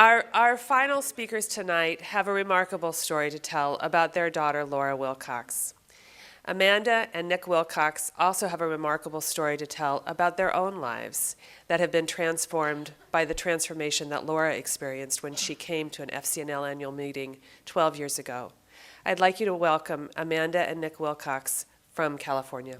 Our final speakers tonight have a remarkable story to tell about their daughter, Laura Wilcox. Amanda and Nick Wilcox also have a remarkable story to tell about their own lives that have been transformed by the transformation that Laura experienced when she came to an FCNL annual meeting 12 years ago. I'd like you to welcome Amanda and Nick Wilcox from California.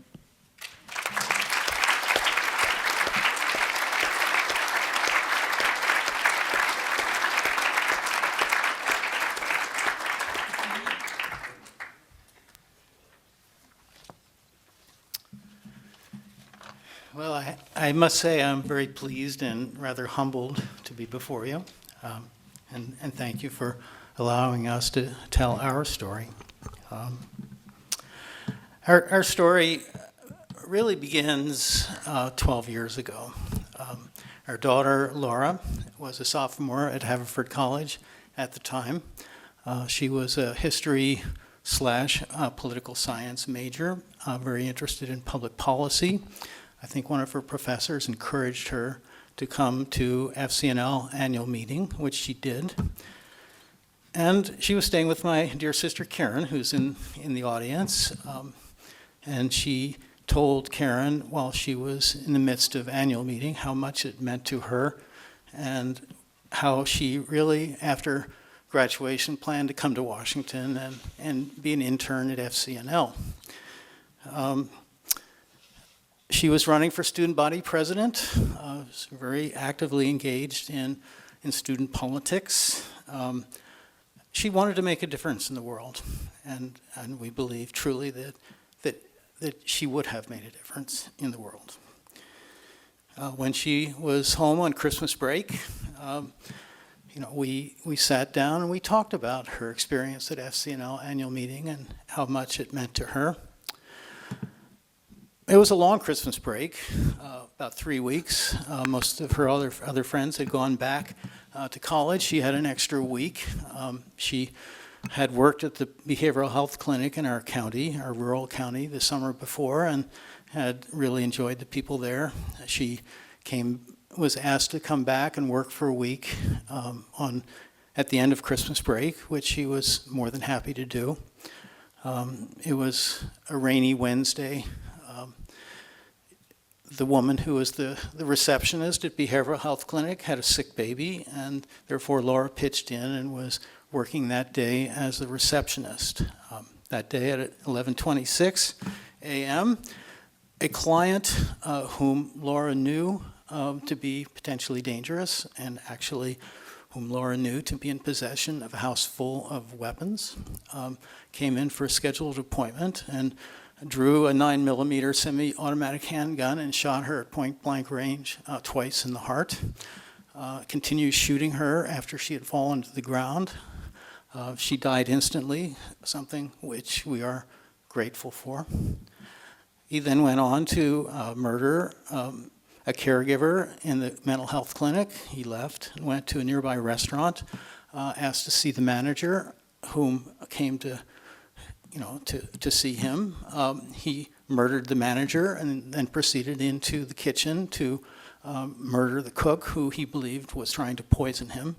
Well, I must say I'm very pleased and rather humbled to be before you, and thank you for allowing us to tell our story. Our story really begins 12 years ago. Our daughter, Laura, was a sophomore at Haverford College at the time. She was a history / political science major, very interested in public policy. I think one of her professors encouraged her to come to FCNL annual meeting, which she did. And she was staying with my dear sister Karen, who's in the audience. And she told Karen while she was in the midst of annual meeting how much it meant to her and how she really, after graduation, planned to come to Washington and be an intern at FCNL. She was running for student body president, was very actively engaged in student politics. She wanted to make a difference in the world, and we believe truly that she would have made a difference in the world. When she was home on Christmas break, we sat down and we talked about her experience at FCNL annual meeting and how much it meant to her. It was a long Christmas break, about 3 weeks. Most of her other friends had gone back to college. She had an extra week. She had worked at the behavioral health clinic in our county, our rural county, the summer before, and had really enjoyed the people there. She was asked to come back and work for a week at the end of Christmas break, which she was more than happy to do. It was a rainy Wednesday. The woman who was the receptionist at Behavioral Health Clinic had a sick baby, and therefore Laura pitched in and was working that day as the receptionist. That day at 11:26 a.m., a client whom Laura knew to be potentially dangerous, and actually whom Laura knew to be in possession of a house full of weapons, came in for a scheduled appointment and drew a 9mm semi-automatic handgun and shot her at point-blank range twice in the heart. Continued shooting her after she had fallen to the ground. She died instantly, something which we are grateful for. He then went on to murder a caregiver in the mental health clinic. He left and went to a nearby restaurant, asked to see the manager, whom came to see him. He murdered the manager and then proceeded into the kitchen to murder the cook, who he believed was trying to poison him.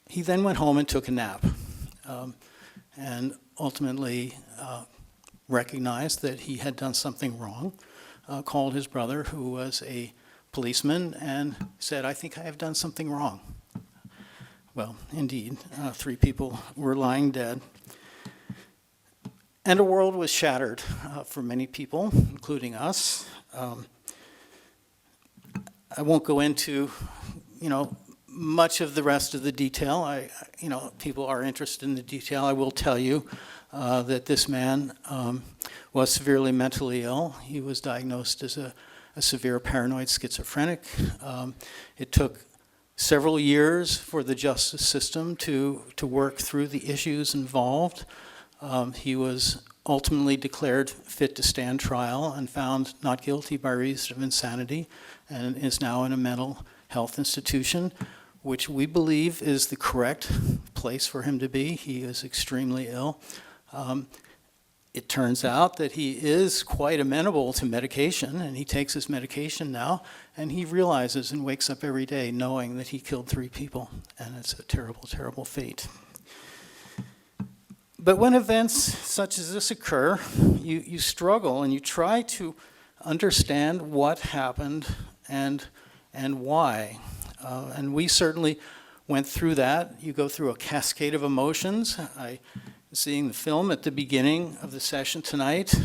He then went home and took a nap, and ultimately recognized that he had done something wrong, called his brother, who was a policeman, and said, "I think I have done something wrong." Well, indeed, 3 people were lying dead. And a world was shattered for many people, including us. I won't go into, much of the rest of the detail. People are interested in the detail. I will tell you that this man was severely mentally ill. He was diagnosed as a severe paranoid schizophrenic. It took several years for the justice system to work through the issues involved. He was ultimately declared fit to stand trial and found not guilty by reason of insanity, and is now in a mental health institution, which we believe is the correct place for him to be. He is extremely ill. it turns out that he is quite amenable to medication, and he takes his medication now, and he realizes and wakes up every day knowing that he killed 3 people, and it's a terrible, terrible fate. But when events such as this occur, you struggle and you try to understand what happened and why. And we certainly went through that. You go through a cascade of emotions. Seeing the film at the beginning of the session tonight,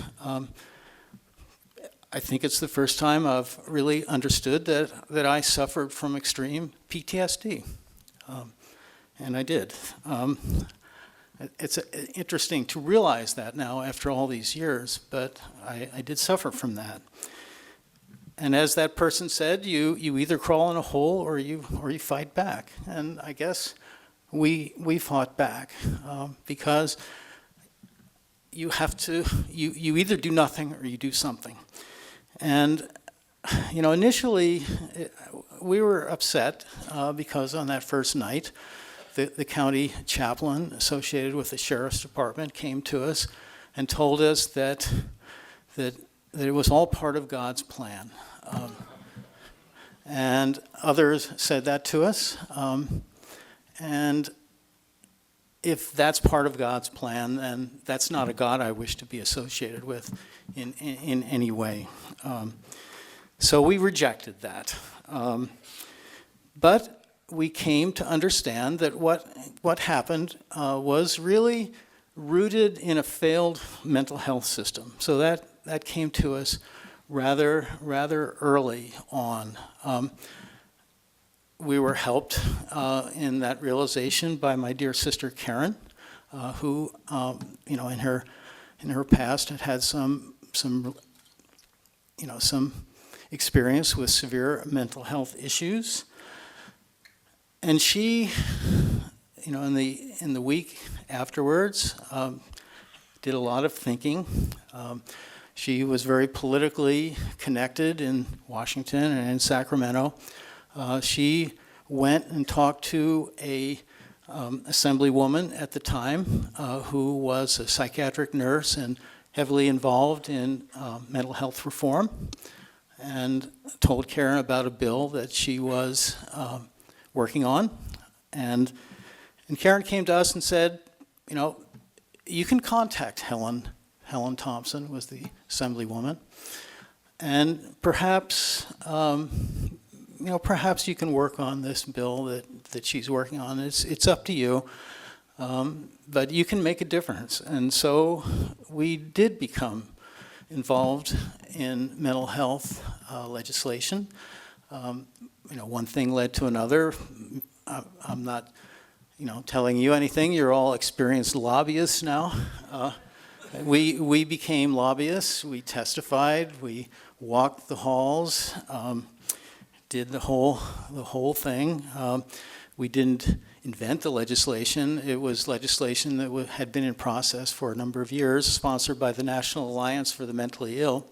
I think it's the first time I've really understood that I suffered from extreme PTSD, and I did. It's interesting to realize that now after all these years, but I did suffer from that. And as that person said, you either crawl in a hole or you fight back. And I guess we fought back because you have to, you either do nothing or you do something. And, initially we were upset because on that first night, the county chaplain associated with the sheriff's department came to us and told us that it was all part of God's plan. And others said that to us. And if that's part of God's plan, then that's not a God I wish to be associated with in any way. So we rejected that. But we came to understand that what happened was really rooted in a failed mental health system. So that came to us rather early on. We were helped in that realization by my dear sister Karen, who, in her past had some experience with severe mental health issues, and she, in the week afterwards, did a lot of thinking. She was very politically connected in Washington and in Sacramento. She went and talked to a assemblywoman at the time who was a psychiatric nurse and heavily involved in mental health reform, and told Karen about a bill that she was working on. And Karen came to us and said, you can contact Helen Thompson, was the assemblywoman, and perhaps perhaps you can work on this bill that she's working on. It's up to you, but you can make a difference. And so we did become involved in mental health legislation. One thing led to another. I'm not, telling you anything. You're all experienced lobbyists now. We became lobbyists. We testified. We walked the halls. Did the whole thing. We didn't invent the legislation. It was legislation that had been in process for a number of years, sponsored by the National Alliance for the Mentally Ill.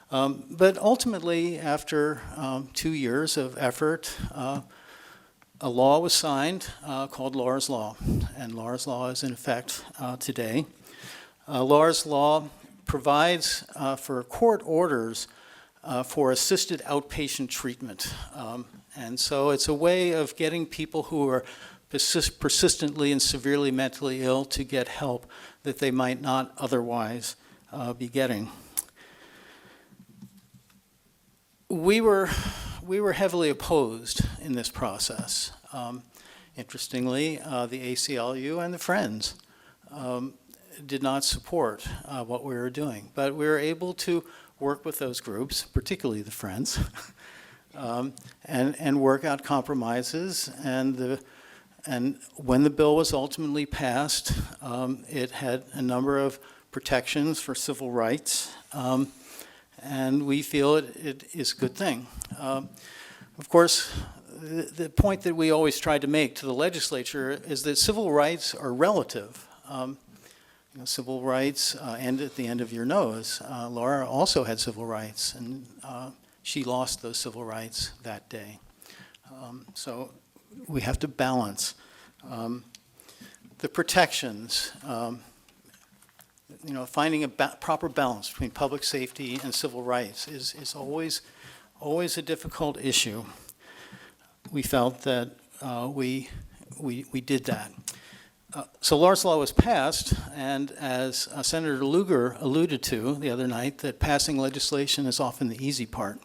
But ultimately, after 2 years of effort, a law was signed called Laura's Law, and Laura's Law is in effect today. Laura's Law provides for court orders for assisted outpatient treatment. And so it's a way of getting people who are persistently and severely mentally ill to get help that they might not otherwise be getting. We were heavily opposed in this process. Interestingly, the ACLU and the Friends did not support what we were doing, but we were able to work with those groups, particularly the Friends, and work out compromises. And when the bill was ultimately passed, it had a number of protections for civil rights, and we feel it is a good thing. Of course, the point that we always try to make to the legislature is that civil rights are relative. Civil rights end at the end of your nose. Laura also had civil rights, and she lost those civil rights that day. So we have to balance the protections. finding a proper balance between public safety and civil rights is always a difficult issue. We felt that we did that. So Laura's Law was passed, and as Senator Lugar alluded to the other night, that passing legislation is often the easy part.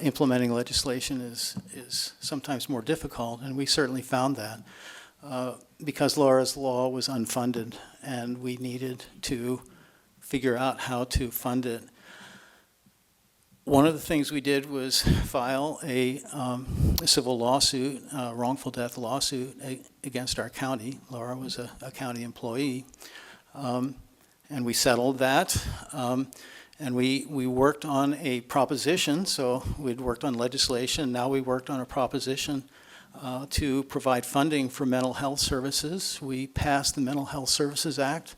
Implementing legislation is sometimes more difficult, and we certainly found that because Laura's Law was unfunded, and we needed to figure out how to fund it. One of the things we did was file a civil lawsuit, wrongful death lawsuit against our county. Laura was a county employee, and we settled that. And we worked on a proposition, so we'd worked on legislation, now we worked on a proposition to provide funding for mental health services. We passed the Mental Health Services Act.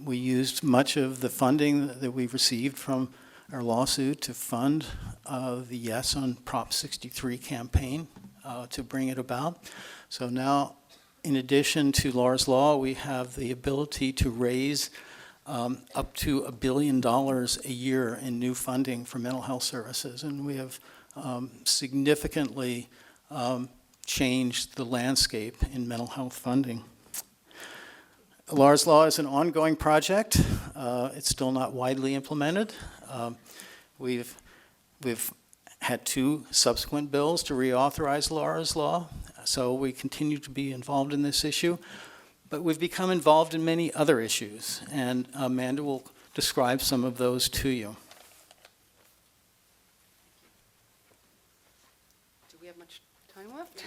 We used much of the funding that we received from our lawsuit to fund the Yes on Prop 63 campaign to bring it about. So now, in addition to Laura's Law, we have the ability to raise up to $1 billion a year in new funding for mental health services, and we have significantly changed the landscape in mental health funding. Laura's Law is an ongoing project. It's still not widely implemented. We've had 2 subsequent bills to reauthorize Laura's Law, so we continue to be involved in this issue. But we've become involved in many other issues, and Amanda will describe some of those to you. Do we have much time left?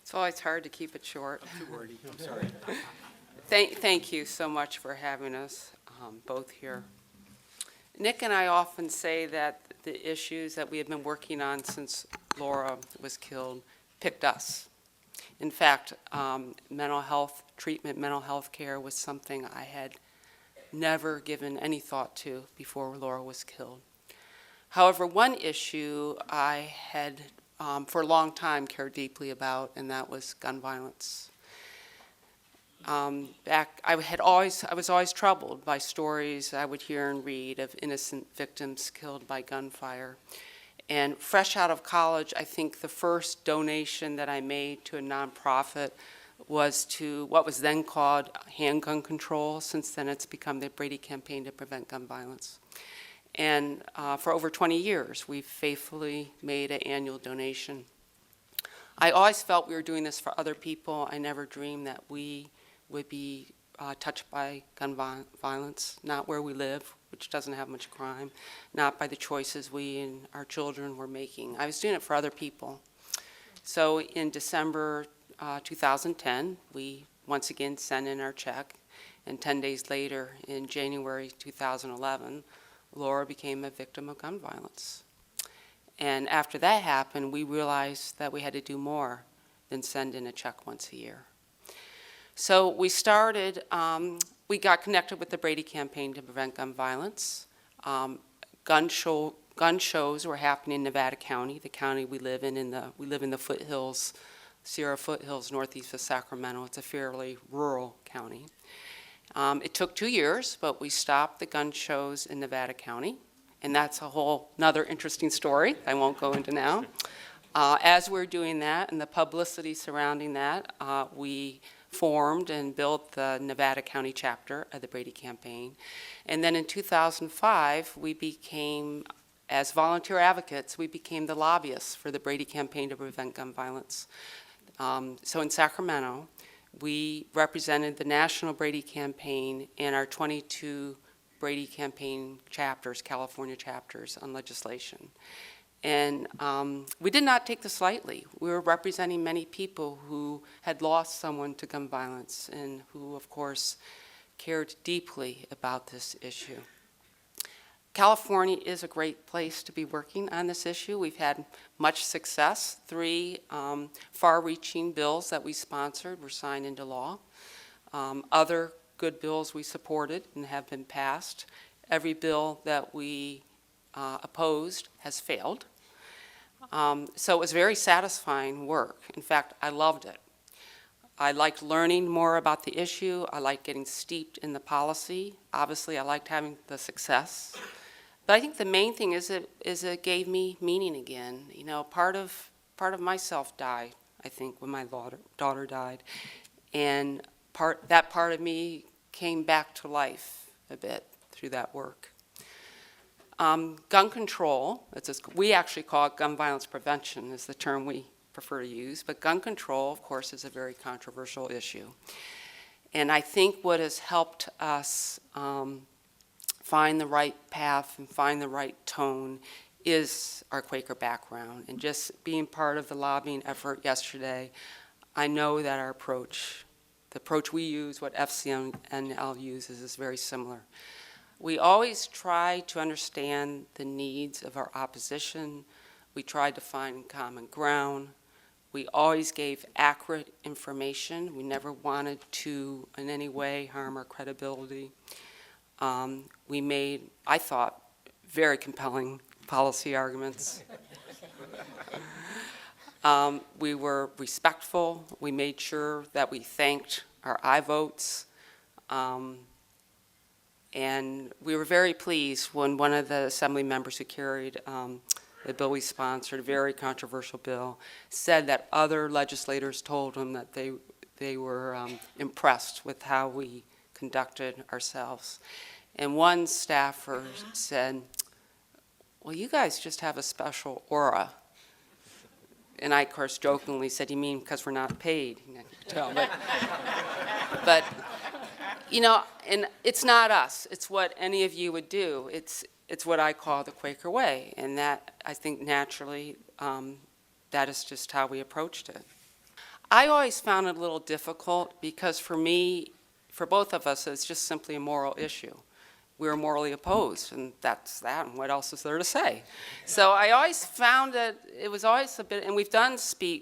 It's always hard to keep it short. I'm too wordy. I'm sorry. Thank you so much for having us both here. Nick and I often say that the issues that we have been working on since Laura was killed picked us. In fact, mental health treatment, mental health care was something I had never given any thought to before Laura was killed. However, one issue I had for a long time cared deeply about, and that was gun violence. I was always troubled by stories I would hear and read of innocent victims killed by gunfire. And fresh out of college, I think the first donation that I made to a nonprofit was to what was then called Handgun Control. Since then, it's become the Brady Campaign to Prevent Gun Violence. And for over 20 years, we've faithfully made an annual donation. I always felt we were doing this for other people. I never dreamed that we would be touched by gun violence, not where we live, which doesn't have much crime, not by the choices we and our children were making. I was doing it for other people. So in December 2010, we once again sent in our check, and 10 days later, in January 2011, Laura became a victim of gun violence. And after that happened, we realized that we had to do more than send in a check once a year. So we started, we got connected with the Brady Campaign to Prevent Gun Violence. Gun shows were happening in Nevada County, the county we live in we live in the foothills, Sierra foothills northeast of Sacramento. It's a fairly rural county. It took 2 years, but we stopped the gun shows in Nevada County, and that's a whole another interesting story I won't go into now. As we're doing that and the publicity surrounding that, we formed and built the Nevada County chapter of the Brady Campaign. And then in 2005, we became, as volunteer advocates, we became the lobbyists for the Brady Campaign to Prevent Gun Violence. So in Sacramento, we represented the National Brady Campaign and our 22 Brady Campaign chapters, California chapters, on legislation. And we did not take this lightly. We were representing many people who had lost someone to gun violence and who, of course, cared deeply about this issue. California is a great place to be working on this issue. We've had much success. 3 far-reaching bills that we sponsored were signed into law. Other good bills we supported and have been passed. Every bill that we opposed has failed. So it was very satisfying work. In fact, I loved it. I liked learning more about the issue. I liked getting steeped in the policy. Obviously, I liked having the success. But I think the main thing is it gave me meaning again. You know, part of myself died, I think, when my daughter died. And that part of me came back to life a bit through that work. Gun control, we actually call it gun violence prevention is the term we prefer to use, but gun control, of course, is a very controversial issue. And I think what has helped us find the right path and find the right tone is our Quaker background. And just being part of the lobbying effort yesterday, I know that our approach, the approach we use, what FCNL uses, is very similar. We always try to understand the needs of our opposition. We tried to find common ground. We always gave accurate information. We never wanted to, in any way, harm our credibility. We made, I thought, very compelling policy arguments. We were respectful. We made sure that we thanked our aye votes. And we were very pleased when one of the assembly members who carried the bill we sponsored, a very controversial bill, said that other legislators told him that they were impressed with how we conducted ourselves. And one staffer said, well, you guys just have a special aura. And I, of course, jokingly said, you mean because we're not paid? You can tell, but you know, and it's not us. It's what any of you would do. It's what I call the Quaker Way, and that, I think, naturally, that is just how we approached it. I always found it a little difficult because for me, for both of us, it's just simply a moral issue. We were morally opposed, and that's that, and what else is there to say? So I always found that it was always a bit, and we've done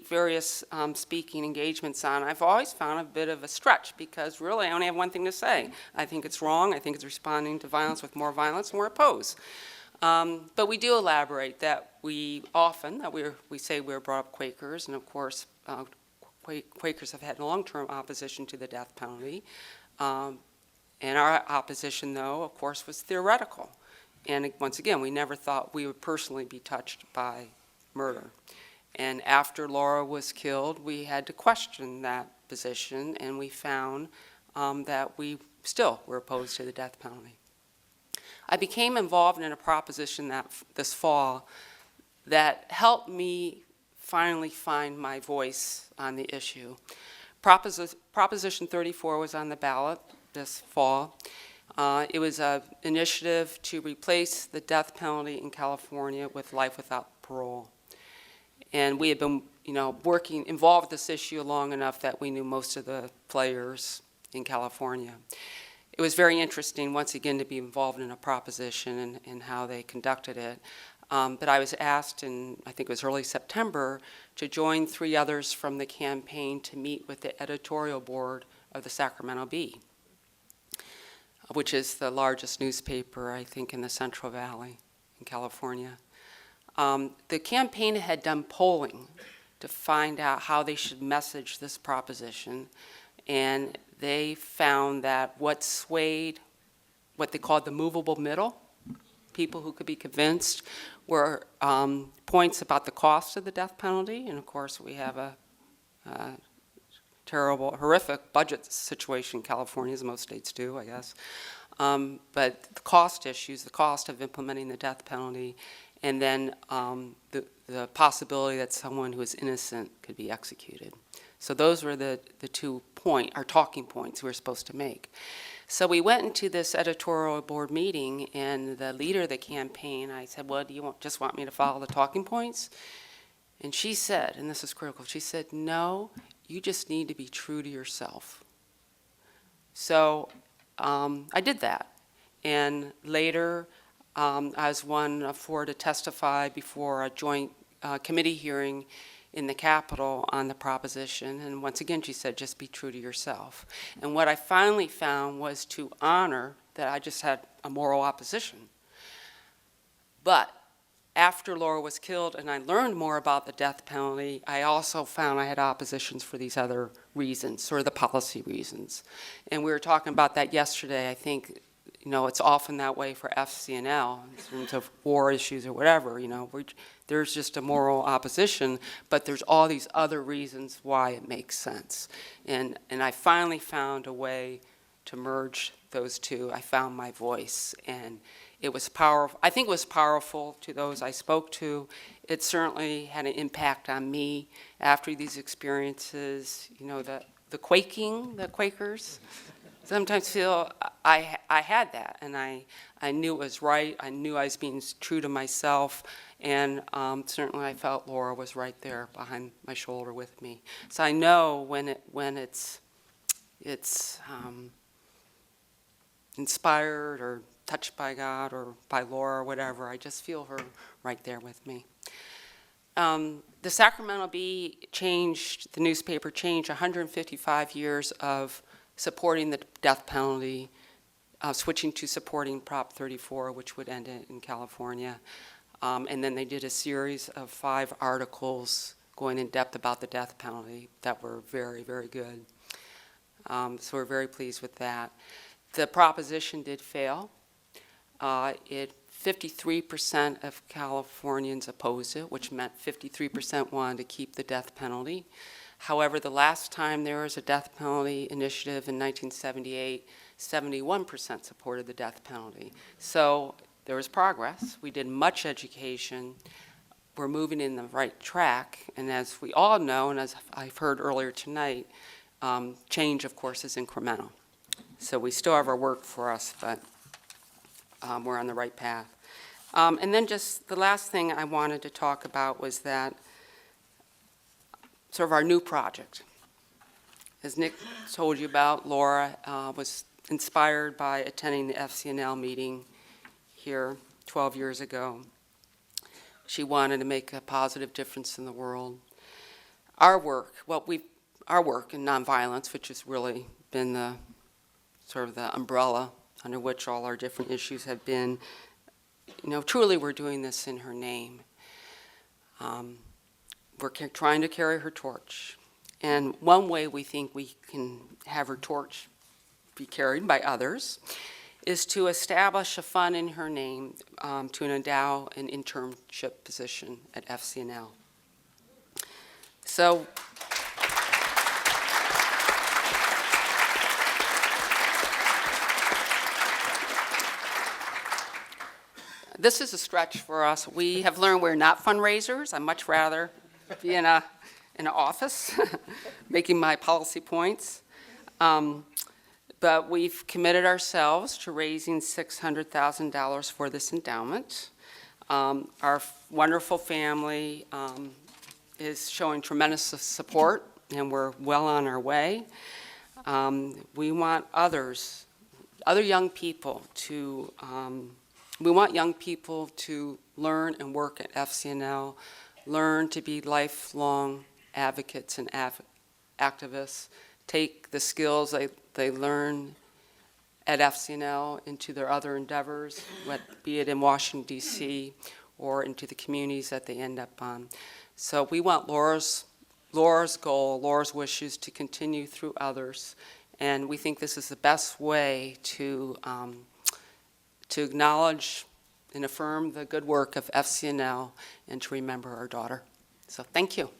various speaking engagements on, I've always found a bit of a stretch because really I only have one thing to say. I think it's wrong, I think it's responding to violence with more violence, and we're opposed. But we do elaborate that we say we're brought up Quakers, and of course Quakers have had long-term opposition to the death penalty. And our opposition, though, of course, was theoretical. And once again, we never thought we would personally be touched by murder. And after Laura was killed, we had to question that position, and we found that we still were opposed to the death penalty. I became involved in a proposition this fall that helped me finally find my voice on the issue. Proposition 34 was on the ballot this fall. It was an initiative to replace the death penalty in California with life without parole. And we had been, involved with this issue long enough that we knew most of the players in California. It was very interesting, once again, to be involved in a proposition and how they conducted it. But I was asked in, I think it was early September, to join 3 others from the campaign to meet with the editorial board of the Sacramento Bee, which is the largest newspaper, I think, in the Central Valley in California. The campaign had done polling to find out how they should message this proposition, and they found that what swayed what they called the movable middle, people who could be convinced, were points about the cost of the death penalty, and of course we have a terrible, horrific budget situation in California, as most states do, I guess. But the cost issues, the cost of implementing the death penalty, and then the possibility that someone who is innocent could be executed. So those were the 2 talking points we were supposed to make. So we went into this editorial board meeting, and the leader of the campaign, I said, well, do you just want me to follow the talking points? And she said, and this is critical, she said, no, you just need to be true to yourself. So I did that. And later, I was one of 4 to testify before a joint committee hearing in the Capitol on the proposition. And once again, she said, just be true to yourself. And what I finally found was to honor that I just had a moral opposition. But after Laura was killed and I learned more about the death penalty, I also found I had oppositions for these other reasons, sort of the policy reasons. And we were talking about that yesterday. I think, it's often that way for FCNL in terms of war issues or whatever, there's just a moral opposition, but there's all these other reasons why it makes sense. And I finally found a way to merge those two. I found my voice, and it was powerful. I think it was powerful to those I spoke to. It certainly had an impact on me after these experiences. The quaking, the Quakers, sometimes feel I had that, and I knew it was right. I knew I was being true to myself, and certainly I felt Laura was right there behind my shoulder with me. So I know when it's inspired or touched by God or by Laura or whatever, I just feel her right there with me. The Sacramento Bee the newspaper changed 155 years of supporting the death penalty, switching to supporting Prop 34, which would end it in California. And then they did a series of 5 articles going in depth about the death penalty that were very, very good. So we're very pleased with that. The proposition did fail. 53% of Californians opposed it, which meant 53% wanted to keep the death penalty. However, the last time there was a death penalty initiative in 1978, 71% supported the death penalty. So there was progress. We did much education. We're moving in the right track. And as we all know, and as I've heard earlier tonight, change, of course, is incremental. So we still have our work for us, but we're on the right path. And then just the last thing I wanted to talk about was that sort of our new project. As Nick told you about, Laura was inspired by attending the FCNL meeting here 12 years ago. She wanted to make a positive difference in the world. Our work in nonviolence, which has really been the sort of the umbrella under which all our different issues have been, truly we're doing this in her name. We're trying to carry her torch. And one way we think we can have her torch be carried by others is to establish a fund in her name to endow an internship position at FCNL. So this is a stretch for us. We have learned we're not fundraisers. I'd much rather be in an office making my policy points. But we've committed ourselves to raising $600,000 for this endowment. Our wonderful family is showing tremendous support, and we're well on our way. We want other young people to learn and work at FCNL, learn to be lifelong advocates and activists, take the skills they learn at FCNL into their other endeavors, be it in Washington, D.C., or into the communities that they end up on. So we want Laura's goal, Laura's wishes to continue through others, and we think this is the best way to acknowledge and affirm the good work of FCNL and to remember our daughter. So thank you.